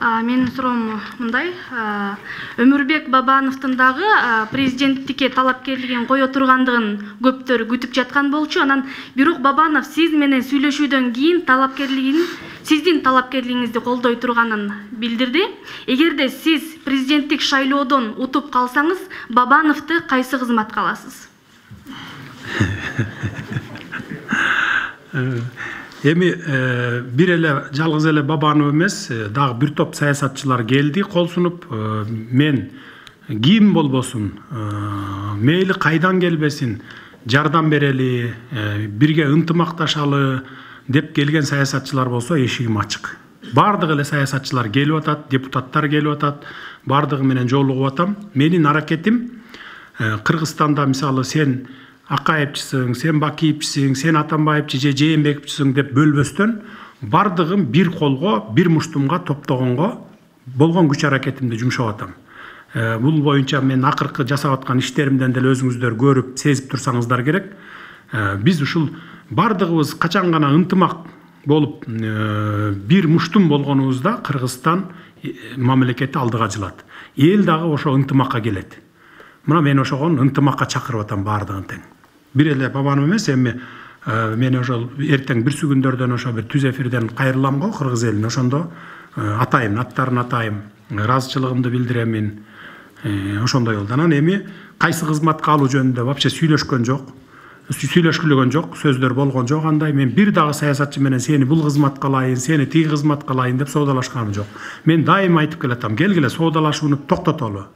Менин суроом мындай. Өмүрбек Бабановдун дагы президенттикке талапкерлигин кое тургандыгын көптөр күтүп жаткан болчу. Анан бирок Бабанов сиз менен сүйлөшүүдөн кийин сиздин талапкерлигиңизди колдой турганын билдирди. Эгерде сиз президенттик шайлоодон утуп калсаңыз, Бабановду кайсы кызматка аласыз? Эми бир эле жалгыз эле Бабанов эмес, дагы бир топ саясатчылар келди, кол сунуп, мен ким болбосун, мейли кайдан келбесин, жардам берели, бирге ынтымакташалы деп келген саясатчылар болсо эшигим ачык. Бардык эле саясатчылар келип атат, депутаттар келип атат, бардыгы менен жолугуп атам. Менин аракетим Кыргызстанда мисалы сен Акаевчисиң, сен Бакиевчисиң, сен Атамбаевчи же Жээнбековчисиң деп бөлбөстөн бардыгын бир колго, бир муштумга топтогонго болгон күч аракетимди жумшап атам. Бул боюнча мен акыркы жасап аткан иштеримден деле өзүңүздөр көрүп, сезип турсаңыздар керек. Биз ушул бардыгыбыз качан гана ынтымак болуп, бир муштум болгонубузда Кыргызстан мамлекети алдыга жылат. Эл дагы ошо ынтымакка келет. Мына мен ошогон ынтымакка чакырып атам бардыгын тең. Бир эле Бабанов эмес, эми мен ошол эртең бир күндөрдөн ошо бир түз эфирден кайрылам го кыргыз элине. Ошондо атайын, аттарын атайым, ыраазычылыгымды билдиремин. Ошондой болду. Анан эми кайсы кызматка алуу жөнүндө вообще сүйлөшкөн жок. Сүйлөшкүлөгөн жок, сөздөр болгон жок андай. Мен бир дагы саясатчы менен сени бул кызматка алайын, сени тиги кызматка алайын деп соодалашканым жок. Мен дайыма айтып келатам, келгиле соодалашууну токтотолу.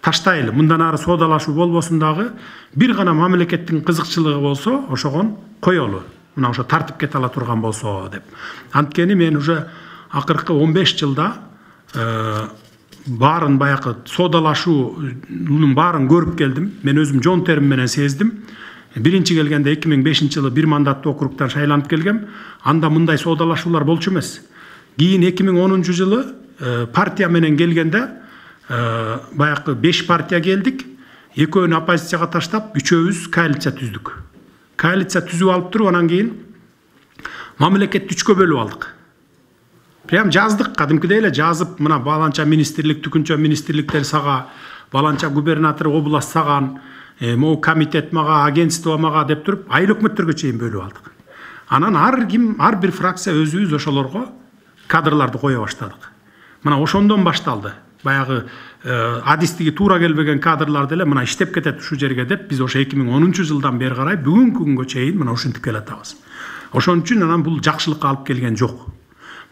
Таштайлы, мындан ары соодалашуу болбосун дагы, бир гана мамлекеттин кызыкчылыгы болсо, ошогон коелу. Мына ошо тартып кете ала турган болсо деп. Анткени мен уже акыркы 15 жылда баарын баякы соодалашуунун баарын көрүп келдим. Мен өзүм жон терим менен сездим. Биринчи келгенде 2005 жылы бир мандаттуу округтан шайланып келгем. Анда мындай соодалашуулар болчу эмес. Кийин 2010 жылы партия менен келгенде баякы 5 партия келдик. Экөөнү оппозицияга таштап, үчөөбүз коалиция түздүк. Коалиция түзүп алып туруп, анан кийин мамлекетти 3кө бөлүп алдык. Прям жаздык, кадимкидей эле жазып, мына баланча министрлик, түкүнчө министрликтер сага, баланча губернатор область саган, могу комитет мага, агентство мага деп туруп, айыл өкмөттөргө чейин бөлүп алдык. Анан ар бир фракция өзүбүз ошолорго кадрларды кое баштадык. Мына ошондон башталды. Баягы адистиги туура келбеген кадрлар деле мына иштеп кетет ушу жерге деп биз ошо 2010 жылдан бери карай бүгүнкү күнгө чейин мына ушинтип келатабыз. Ошон үчүн анан бул жакшылыкка алып келген жок.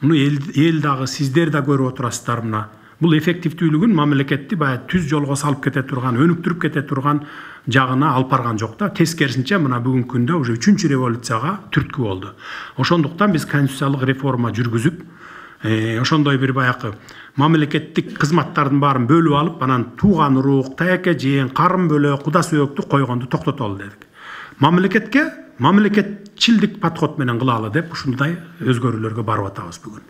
Муну эл дагы сиздер да көрүп отурасыздар мына. Бул эффективдүүлүгүн мамлекетти баягы түз жолго салып кете турган, өнүктүрүп кете турган жагына алып барган жок да. Тескерисинче мына бүгүнкү күндө уже 3-чү революцияга түрткү болду. Ошондуктан биз конституциялык реформа жүргүзүп, ошондой бир баякы мамлекеттик кызматтардын баарын бөлүп алып, анан тууган урук, таяке жээн, карын бөлө, куда сөөктү койгонду токтотолу дедик. Мамлекетке мамлекетчилдик подход менен кылалы деп ушундай өзгөрүүлөргө барып атабыз бүгүн.